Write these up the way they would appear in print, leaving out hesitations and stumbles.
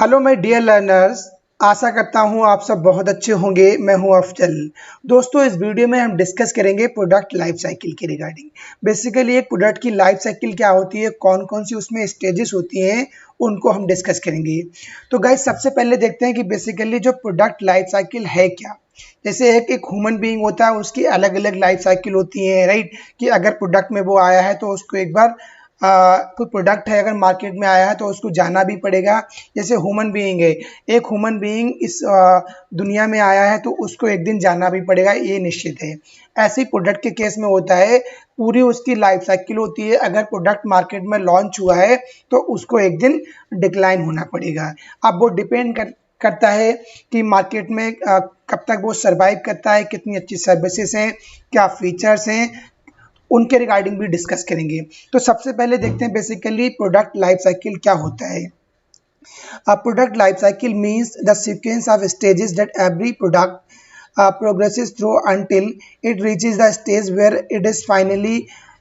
Hello my dear learners. आशा करता हूँ आप सब बहुत अच्छे होंगे। मैं हूँ अफजल। दोस्तों, इस वीडियो में हम डिस्कस करेंगे प्रोडक्ट लाइफ साइकिल के रिगार्डिंग। बेसिकली एक प्रोडक्ट की लाइफ साइकिल क्या होती है, कौन कौन सी उसमें स्टेजेस होती हैं, उनको हम डिस्कस करेंगे। तो गाइस, सबसे पहले देखते हैं कि बेसिकली जो प्रोडक्ट लाइफ साइकिल है क्या। जैसे एक ह्यूमन बीइंग होता है, उसकी अलग अलग लाइफ साइकिल होती है, राइट। कि अगर प्रोडक्ट में वो आया है तो उसको एक बार कोई प्रोडक्ट है अगर मार्केट में आया है तो उसको जाना भी पड़ेगा। जैसे ह्यूमन बीइंग है, एक ह्यूमन बीइंग इस दुनिया में आया है तो उसको एक दिन जाना भी पड़ेगा, ये निश्चित है। ऐसे ही प्रोडक्ट के केस में होता है, पूरी उसकी लाइफ साइकिल होती है। अगर प्रोडक्ट मार्केट में लॉन्च हुआ है तो उसको एक दिन डिक्लाइन होना पड़ेगा। अब वो डिपेंड करता है कि मार्केट में कब तक वो सरवाइव करता है, कितनी अच्छी सर्विसेज हैं, क्या फीचर्स हैं, उनके रिगार्डिंग भी डिस्कस करेंगे। तो सबसे पहले देखते हैं बेसिकली प्रोडक्ट लाइफ साइकिल क्या होता है। A product life cycle means the sequence of stages that every product progresses through until it reaches the stage where it is finally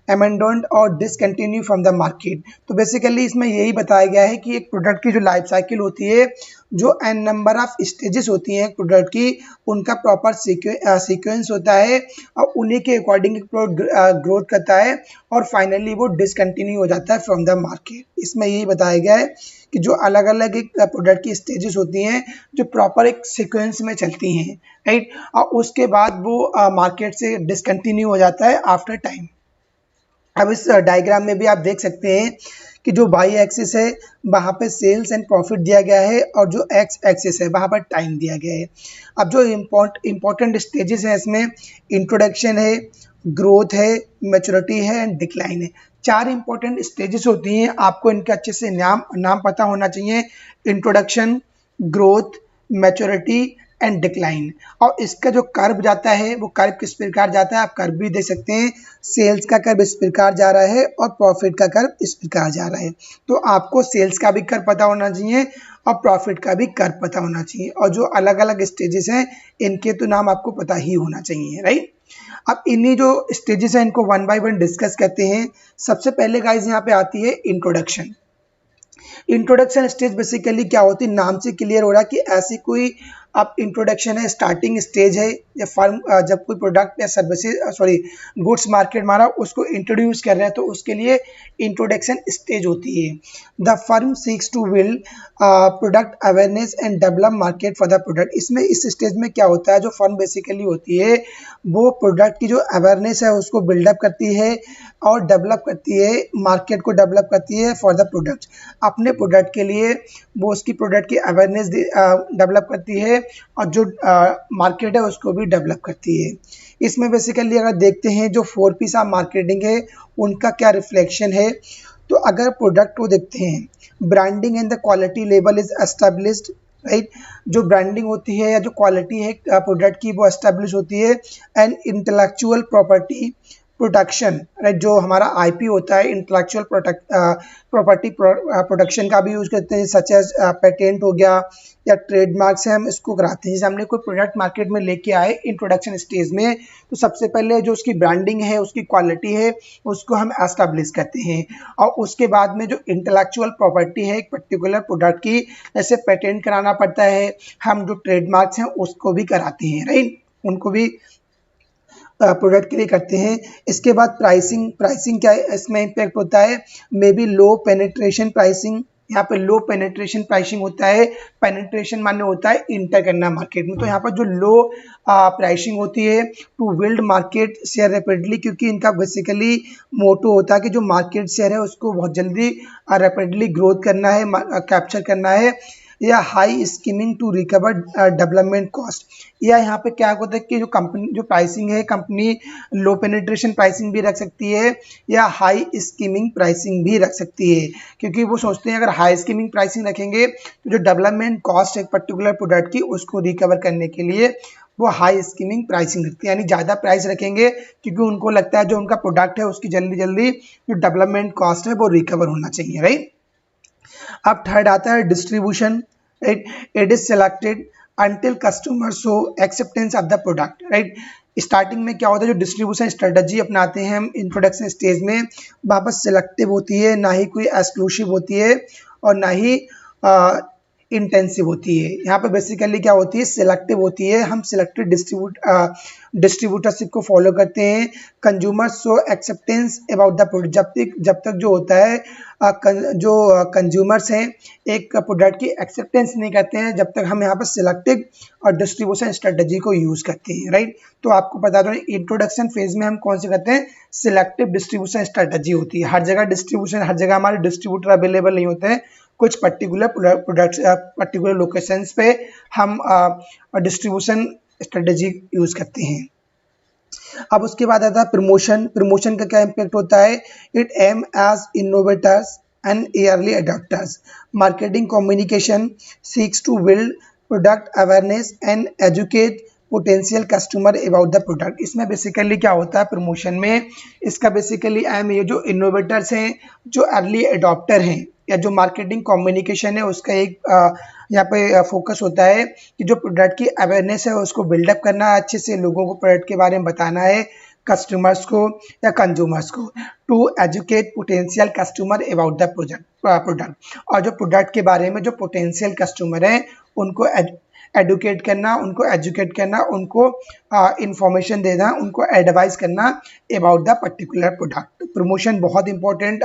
abandoned और डिसकंटिन्यू फ्रॉम द मार्केट। तो basically इसमें यही बताया गया है कि एक प्रोडक्ट की जो लाइफ साइकिल होती है, जो एन नंबर ऑफ स्टेजेस होती हैं प्रोडक्ट की, उनका प्रॉपर सीक्वेंस होता है और उन्हीं के अकॉर्डिंग ग्रोथ करता है और फाइनली वो डिसकंटिन्यू हो जाता है फ्रॉम द मार्केट। इसमें यही बताया गया है कि जो अलग अलग एक प्रोडक्ट की स्टेजेस होती हैं जो प्रॉपर एक सीक्वेंस में चलती हैं, राइट। और उसके बाद वो मार्केट से डिसकंटिन्यू हो जाता है आफ्टर टाइम। अब इस डायग्राम में भी आप देख सकते हैं कि जो वाई एक्सिस है वहाँ पे सेल्स एंड प्रॉफिट दिया गया है और जो एक्स एक्सिस है वहाँ पर टाइम दिया गया है। अब जो इम्पोर्टेंट स्टेजेस हैं इसमें इंट्रोडक्शन है, ग्रोथ है, मैच्योरिटी है एंड डिक्लाइन है। 4 इंपॉर्टेंट स्टेजेस होती हैं, आपको इनके अच्छे से नाम पता होना चाहिए। Introduction, growth, maturity and decline. और इसका जो कर्व जाता है वो कर्व किस प्रकार जाता है, आप कर्व भी देख सकते हैं। सेल्स का कर्व इस प्रकार जा रहा है और प्रॉफिट का कर्व इस प्रकार जा रहा है। तो आपको सेल्स का भी कर्व पता होना चाहिए और प्रॉफिट का भी कर्व पता होना चाहिए। और जो अलग अलग स्टेजेस हैं इनके तो नाम आपको पता ही होना चाहिए, राइट। अब इन्हीं जो स्टेजेस हैं इनको वन बाय वन डिस्कस करते हैं। सबसे पहले गाइस यहाँ पे आती है इंट्रोडक्शन। इंट्रोडक्शन स्टेज बेसिकली क्या होती है, नाम से क्लियर हो रहा है कि ऐसी कोई अब इंट्रोडक्शन है, स्टार्टिंग स्टेज है। या फर्म जब कोई प्रोडक्ट या सर्विसेज गुड्स मार्केट मारा उसको इंट्रोड्यूस कर रहे हैं तो उसके लिए इंट्रोडक्शन स्टेज होती है। The firm seeks to build product awareness and develop market for the product. इसमें इस स्टेज में क्या होता है, जो फर्म बेसिकली होती है वो प्रोडक्ट की जो अवेयरनेस है उसको बिल्डअप करती है और डेवलप करती है, मार्केट को डेवलप करती है फॉर द प्रोडक्ट। अपने प्रोडक्ट के लिए वो उसकी प्रोडक्ट की अवेयरनेस डेवलप करती है और जो मार्केट है उसको भी डेवलप करती है। इसमें बेसिकली अगर देखते हैं जो 4 पीस ऑफ मार्केटिंग है उनका क्या रिफ्लेक्शन है, तो अगर प्रोडक्ट को देखते हैं, branding and the quality level is established, right. जो ब्रांडिंग होती है या जो क्वालिटी है प्रोडक्ट की वो एस्टेब्लिश होती है। And intellectual property protection, right, जो हमारा आईपी होता है, इंटेलेक्चुअल प्रॉपर्टी प्रोटेक्शन का भी यूज करते हैं, सच एज पेटेंट हो गया या ट्रेडमार्क्स है, हम इसको कराते हैं। जैसे हमने कोई प्रोडक्ट मार्केट में लेके आए इंट्रोडक्शन स्टेज में, तो सबसे पहले जो उसकी ब्रांडिंग है, उसकी क्वालिटी है, उसको हम एस्टेब्लिश करते हैं। और उसके बाद में जो इंटेलेक्चुअल प्रॉपर्टी है एक पर्टिकुलर प्रोडक्ट की, जैसे पेटेंट कराना पड़ता है, हम जो ट्रेडमार्क्स हैं उसको भी कराते हैं, राइट, उनको भी प्रोडक्ट के लिए करते हैं। इसके बाद प्राइसिंग क्या है, इसमें इम्पैक्ट होता है। मे बी लो पेनिट्रेशन प्राइसिंग, यहाँ पे लो पेनिट्रेशन प्राइसिंग होता है। पेनिट्रेशन माने होता है इंटर करना मार्केट में, तो यहाँ पर जो लो प्राइसिंग होती है to build market share rapidly, क्योंकि इनका बेसिकली मोटो होता है कि जो मार्केट शेयर है उसको बहुत जल्दी रैपिडली ग्रोथ करना है, कैप्चर करना है। या high skimming to recover development cost, या यहाँ पे क्या होता है कि जो कंपनी जो प्राइसिंग है, कंपनी लो पेनिट्रेशन प्राइसिंग भी रख सकती है या हाई स्कीमिंग प्राइसिंग भी रख सकती है, क्योंकि वो सोचते हैं अगर हाई स्कीमिंग प्राइसिंग रखेंगे तो जो डेवलपमेंट कॉस्ट है पर्टिकुलर प्रोडक्ट की उसको रिकवर करने के लिए वो हाई स्कीमिंग प्राइसिंग रखती है, यानी ज़्यादा प्राइस रखेंगे क्योंकि उनको लगता है जो उनका प्रोडक्ट है उसकी जल्दी जल्दी जो डेवलपमेंट कॉस्ट है वो रिकवर होना चाहिए, राइट। अब थर्ड आता है distribution, right. It is selected until customers show acceptance of the product, right। Starting में क्या होता है, जो डिस्ट्रीब्यूशन स्ट्रेटजी अपनाते हैं हम इंट्रोडक्शन स्टेज में, वापस सिलेक्टिव होती है, ना ही कोई एक्सक्लूसिव होती है और ना ही इंटेंसिव होती है। यहाँ पे बेसिकली क्या होती है, सिलेक्टिव होती है। हम सिलेक्टेड डिस्ट्रीब्यूटरशिप को फॉलो करते हैं। Consumers show acceptance about the product, जब तक जो होता है जो कंज्यूमर्स हैं एक प्रोडक्ट की एक्सेप्टेंस नहीं करते हैं, जब तक हम यहाँ पर सिलेक्टिव और डिस्ट्रीब्यूशन स्ट्रेटजी को यूज़ करते हैं, राइट। तो आपको बता दो इंट्रोडक्शन फेज में हम कौन से करते हैं, सिलेक्टिव डिस्ट्रीब्यूशन स्ट्रेटजी होती है। हर जगह डिस्ट्रीब्यूशन, हर जगह हमारे डिस्ट्रीब्यूटर अवेलेबल नहीं होते हैं। कुछ पर्टिकुलर प्रोडक्ट्स पर्टिकुलर लोकेशंस पे हम डिस्ट्रीब्यूशन स्ट्रेटजी यूज़ करते हैं। अब उसके बाद आता है प्रमोशन। प्रमोशन का क्या इम्पैक्ट होता है, it aim as innovators and early adopters. Marketing communication seeks to build product awareness and educate potential customer about the product. इसमें बेसिकली क्या होता है प्रमोशन में, इसका बेसिकली एम ये जो इनोवेटर्स हैं, जो अर्ली अडॉप्टर हैं, या जो मार्केटिंग कम्युनिकेशन है उसका एक यहाँ पे फोकस होता है कि जो प्रोडक्ट की अवेयरनेस है उसको बिल्डअप करना है, अच्छे से लोगों को प्रोडक्ट के बारे में बताना है, कस्टमर्स को या कंज्यूमर्स को, to educate potential customer about the product. और जो प्रोडक्ट के बारे में जो पोटेंशियल कस्टमर हैं उनको एडुकेट करना, उनको एजुकेट करना, उनको इंफॉर्मेशन देना, उनको एडवाइस करना about the particular product. Promotion बहुत इंपॉर्टेंट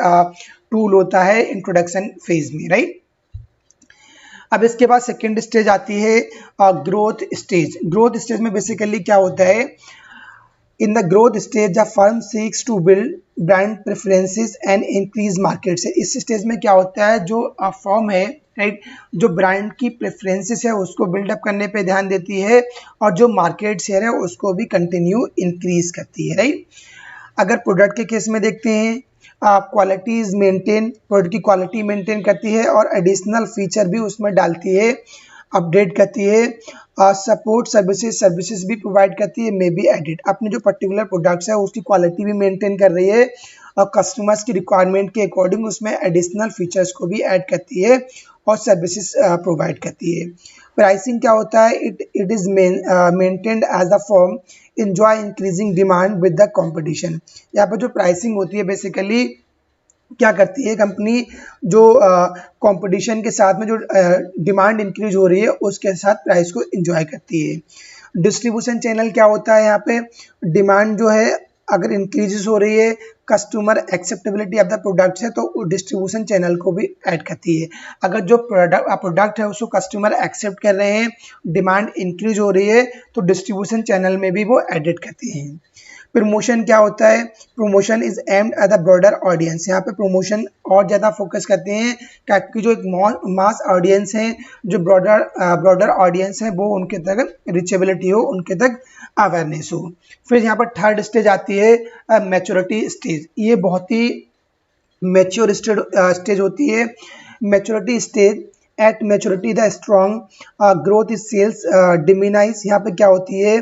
टूल होता है इंट्रोडक्शन फेज में, राइट। अब इसके बाद सेकेंड स्टेज आती है ग्रोथ स्टेज। ग्रोथ स्टेज में बेसिकली क्या होता है, in the growth stage the firm seeks to build brand preferences and increase market से। इस स्टेज में क्या होता है, जो फर्म है, राइट, जो ब्रांड की प्रेफरेंसेस है उसको बिल्डअप करने पे ध्यान देती है और जो मार्केट शेयर है उसको भी कंटिन्यू इंक्रीज करती है, राइट। अगर प्रोडक्ट के केस में देखते हैं, क्वालिटी इज मेंटेन, प्रोडक्ट की क्वालिटी मेंटेन करती है और एडिशनल फीचर भी उसमें डालती है, अपडेट करती है, सपोर्ट सर्विसेज भी प्रोवाइड करती है, मे बी एडिट। अपने जो पर्टिकुलर प्रोडक्ट्स है उसकी क्वालिटी भी मेंटेन कर रही है और कस्टमर्स की रिक्वायरमेंट के अकॉर्डिंग उसमें एडिशनल फीचर्स को भी ऐड करती है और सर्विसेज प्रोवाइड करती है। प्राइसिंग क्या होता है, it is maintained as a firm enjoy increasing demand with the competition. यहाँ पर जो प्राइसिंग होती है बेसिकली क्या करती है कंपनी, जो कंपटीशन के साथ में जो डिमांड इंक्रीज हो रही है उसके साथ प्राइस को एंजॉय करती है। डिस्ट्रीब्यूशन चैनल क्या होता है, यहाँ पे डिमांड जो है अगर इंक्रीजेस हो रही है, customer acceptability of the products है तो डिस्ट्रीब्यूशन चैनल को भी ऐड करती है। अगर जो प्रोडक्ट है उसको कस्टमर एक्सेप्ट कर रहे हैं, डिमांड इंक्रीज हो रही है तो डिस्ट्रीब्यूशन चैनल में भी वो एडिट करती हैं। प्रमोशन क्या होता है, promotion is aimed at the broader audience. यहाँ पे प्रमोशन और ज़्यादा फोकस करते हैं ताकि जो एक मास ऑडियंस है, जो ब्रॉडर ऑडियंस है वो उनके तक रिचेबिलिटी हो, उनके तक अवेयरनेस हो। फिर यहाँ पर थर्ड स्टेज आती है मैच्योरिटी स्टेज। ये बहुत ही मैच्योर स्टेज होती है। Maturity stage, at maturity the strong growth is sales diminishes. यहाँ पे क्या होती है,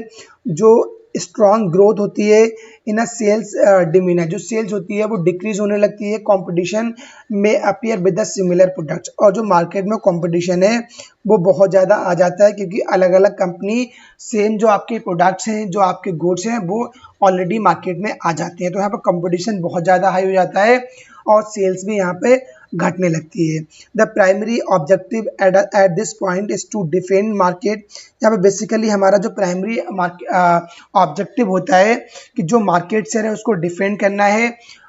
जो स्ट्रॉन्ग ग्रोथ होती है इन अ सेल्स डिमिनाइज, जो सेल्स होती है वो डिक्रीज होने लगती है। कंपटीशन में appear with the similar products, और जो मार्केट में कंपटीशन है वो बहुत ज़्यादा आ जाता है क्योंकि अलग अलग कंपनी सेम जो आपके प्रोडक्ट्स हैं, जो आपके गुड्स हैं वो ऑलरेडी मार्केट में आ जाते हैं, तो यहाँ पर कंपटीशन बहुत ज़्यादा हाई हो जाता है और सेल्स भी यहाँ पे घटने लगती है। The primary objective at this point is to defend market. यहाँ पे बेसिकली हमारा जो प्राइमरी ऑब्जेक्टिव होता है कि जो मार्केट शेयर है उसको डिफेंड करना है,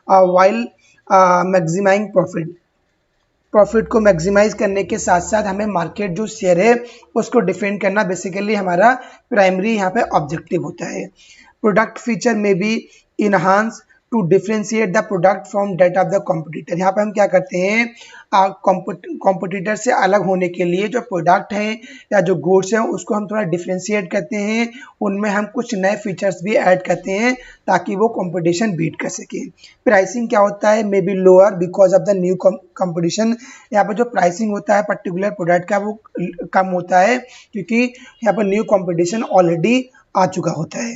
वाइल मैक्सिमाइजिंग प्रॉफिट को मैक्सिमाइज करने के साथ साथ हमें मार्केट जो शेयर है उसको डिफेंड करना बेसिकली हमारा प्राइमरी यहाँ पे ऑब्जेक्टिव होता है। प्रोडक्ट फीचर में भी enhance to differentiate the product from that of the competitor. यहाँ पे हम क्या करते हैं, कॉम्पिटिटर से अलग होने के लिए जो प्रोडक्ट हैं या जो गुड्स हैं उसको हम थोड़ा डिफ्रेंशिएट करते हैं, उनमें हम कुछ नए फीचर्स भी ऐड करते हैं ताकि वो कंपटीशन बीट कर सके। प्राइसिंग क्या होता है, may be lower because of the new competition. यहाँ पर जो प्राइसिंग होता है पर्टिकुलर प्रोडक्ट का वो कम होता है क्योंकि यहाँ पर न्यू कंपटीशन ऑलरेडी आ चुका होता है।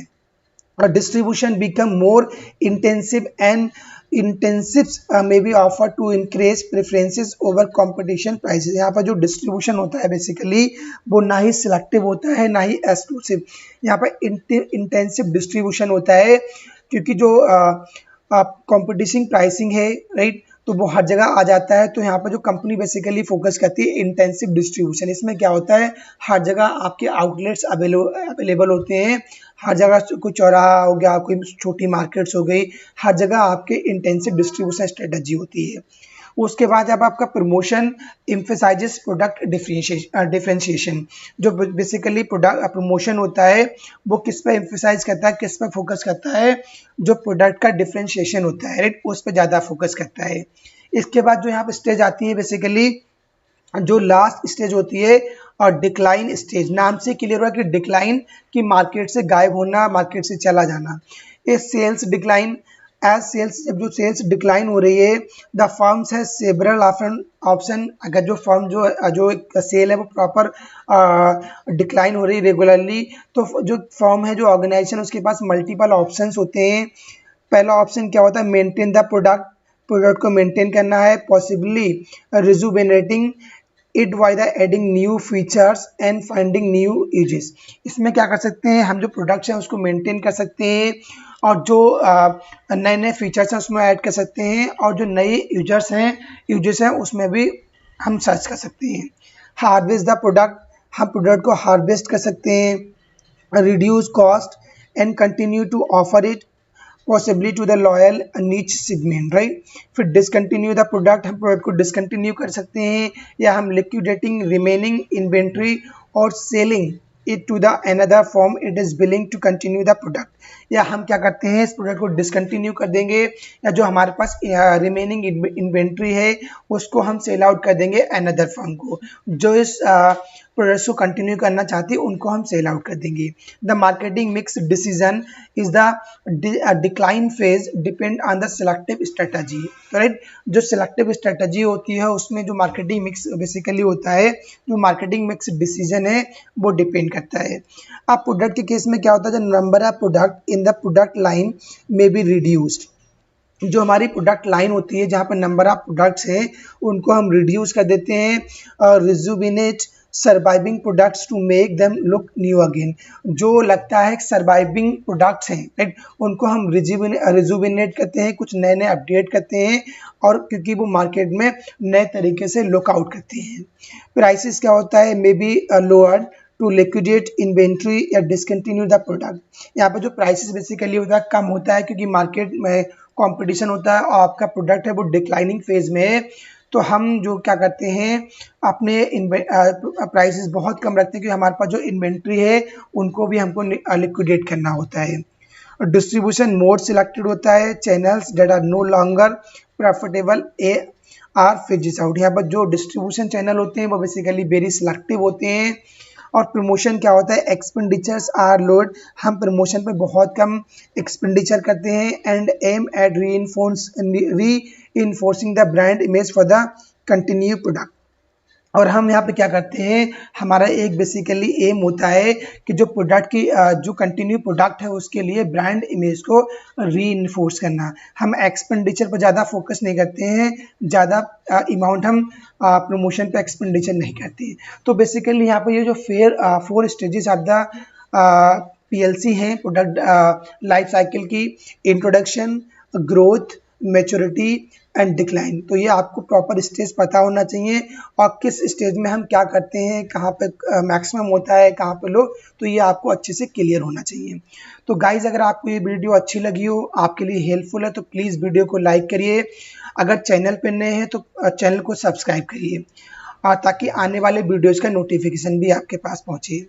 और distribution become more intensive and incentives may be offered to increase preferences over competition prices। यहाँ पर जो डिस्ट्रीब्यूशन होता है बेसिकली वो ना ही सिलेक्टिव होता है ना ही एक्सक्लूसिव। यहाँ पर इंटेंसिव डिस्ट्रीब्यूशन होता है क्योंकि जो कंपटीशन प्राइसिंग है, राइट, तो वो हर जगह आ जाता है। तो यहाँ पर जो कंपनी बेसिकली फोकस करती है इंटेंसिव डिस्ट्रीब्यूशन। इसमें क्या होता है, हर जगह आपके आउटलेट्स अवेलेबल होते हैं, हर जगह कोई चौराहा हो गया, कोई छोटी मार्केट्स हो गई, हर जगह आपके इंटेंसिव डिस्ट्रीब्यूशन स्ट्रेटजी होती है। उसके बाद जब आपका प्रमोशन एम्फेसाइजेस प्रोडक्ट डिफरेंशिएशन, जो बेसिकली प्रोडक्ट प्रमोशन होता है वो किस पे एम्फेसाइज करता है, किस पे फोकस करता है, जो प्रोडक्ट का डिफरेंशिएशन होता है, राइट, उस पर ज़्यादा फोकस करता है। इसके बाद जो यहाँ पे स्टेज आती है बेसिकली, जो लास्ट स्टेज होती है और डिक्लाइन स्टेज, नाम से क्लियर हुआ कि डिक्लाइन की मार्केट से गायब होना, मार्केट से चला जाना। इस सेल्स डिक्लाइन एज सेल्स, जब जो सेल्स डिक्लाइन हो रही है, द फर्म्स है सेवरल ऑप्शन। अगर जो फर्म जो सेल है वो प्रॉपर डिक्लाइन हो रही है रेगुलरली, तो जो फर्म है, जो ऑर्गेनाइजेशन, उसके पास मल्टीपल ऑप्शंस होते हैं। पहला ऑप्शन क्या होता है, मेंटेन द प्रोडक्ट को मेंटेन करना है, possibly rejuvenating it by the adding new features and finding new uses. इसमें क्या कर सकते हैं, हम जो प्रोडक्ट्स हैं उसको मेंटेन कर सकते हैं और जो नए नए फीचर्स हैं उसमें ऐड कर सकते हैं, और जो नए यूजर्स हैं उसमें भी हम सर्च कर सकते हैं। हार्वेस्ट द प्रोडक्ट, हम प्रोडक्ट को हार्वेस्ट कर सकते हैं। Reduce cost and continue to offer it possibly to the loyal niche segment, right. फिर डिसकंटिन्यू द प्रोडक्ट, हम प्रोडक्ट को डिसकंटिन्यू कर सकते हैं, या हम लिक्विडेटिंग रिमेनिंग इन्वेंट्री और selling it to the another form it is willing to continue the product. या हम क्या करते हैं, इस प्रोडक्ट को डिसकंटिन्यू कर देंगे, या जो हमारे पास रिमेनिंग इन्वेंट्री है उसको हम सेल आउट कर देंगे अनदर फॉर्म को। जो इस प्रोडक्ट को कंटिन्यू करना चाहती है उनको हम सेल आउट कर देंगे। The marketing mix decision is the decline phase depend on the selective strategy, right. जो सिलेक्टिव स्ट्रेटजी होती है उसमें जो मार्केटिंग मिक्स बेसिकली होता है, जो मार्केटिंग मिक्स डिसीजन है वो डिपेंड करता है। अब प्रोडक्ट के केस में क्या होता है, the number of product in the product line में बी रिड्यूस्ड। जो हमारी प्रोडक्ट लाइन होती है जहाँ पर नंबर ऑफ प्रोडक्ट्स हैं उनको हम रिड्यूस कर देते हैं, और rejuvenate surviving products to make them look new again. जो लगता है सर्वाइविंग प्रोडक्ट्स हैं, राइट, उनको हम रिजुविनेट करते हैं, कुछ नए नए अपडेट करते हैं, और क्योंकि वो मार्केट में नए तरीके से लुक आउट करते हैं। प्राइसेस क्या होता है, may be lower to liquidate inventory या डिसकंटिन्यू द प्रोडक्ट। यहाँ पे जो प्राइसेस बेसिकली होता है कम होता है, क्योंकि मार्केट में कंपटीशन होता है और आपका प्रोडक्ट है वो डिक्लाइनिंग फेज में है, तो हम जो क्या करते हैं अपने प्राइसेस बहुत कम रखते हैं, क्योंकि हमारे पास जो इन्वेंट्री है उनको भी हमको लिक्विडेट करना होता है। डिस्ट्रीब्यूशन मोड सिलेक्टेड होता है, channels that are no longer profitable are fixed out. यहाँ पर जो डिस्ट्रीब्यूशन चैनल होते हैं वो बेसिकली वेरी सिलेक्टिव होते हैं। और प्रमोशन क्या होता है, एक्सपेंडिचर्स आर लोड, हम प्रमोशन पे बहुत कम एक्सपेंडिचर करते हैं। एंड एम एट री enforcing the brand image for the continue product. और हम यहाँ पे क्या करते हैं, हमारा एक बेसिकली एम होता है कि जो प्रोडक्ट की जो कंटिन्यू प्रोडक्ट है उसके लिए ब्रांड इमेज को री इन्फोर्स करना। हम एक्सपेंडिचर पर ज़्यादा फोकस नहीं करते हैं, ज़्यादा अमाउंट हम प्रमोशन पे एक्सपेंडिचर नहीं करते हैं। तो बेसिकली यहाँ पे ये जो 4 स्टेजेस ऑफ द PLC हैं प्रोडक्ट लाइफ साइकिल की, introduction, growth, maturity and decline. तो ये आपको प्रॉपर स्टेज पता होना चाहिए, और किस स्टेज में हम क्या करते हैं, कहाँ पे मैक्सिमम होता है, कहाँ पे लो, तो ये आपको अच्छे से क्लियर होना चाहिए। तो गाइज अगर आपको ये वीडियो अच्छी लगी हो, आपके लिए हेल्पफुल है, तो प्लीज़ वीडियो को लाइक करिए। अगर चैनल पर नए हैं तो चैनल को सब्सक्राइब करिए, ताकि आने वाले वीडियोज़ का नोटिफिकेशन भी आपके पास पहुँचे।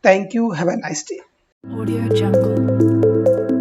Thank you, have a nice day. Audio Jungle।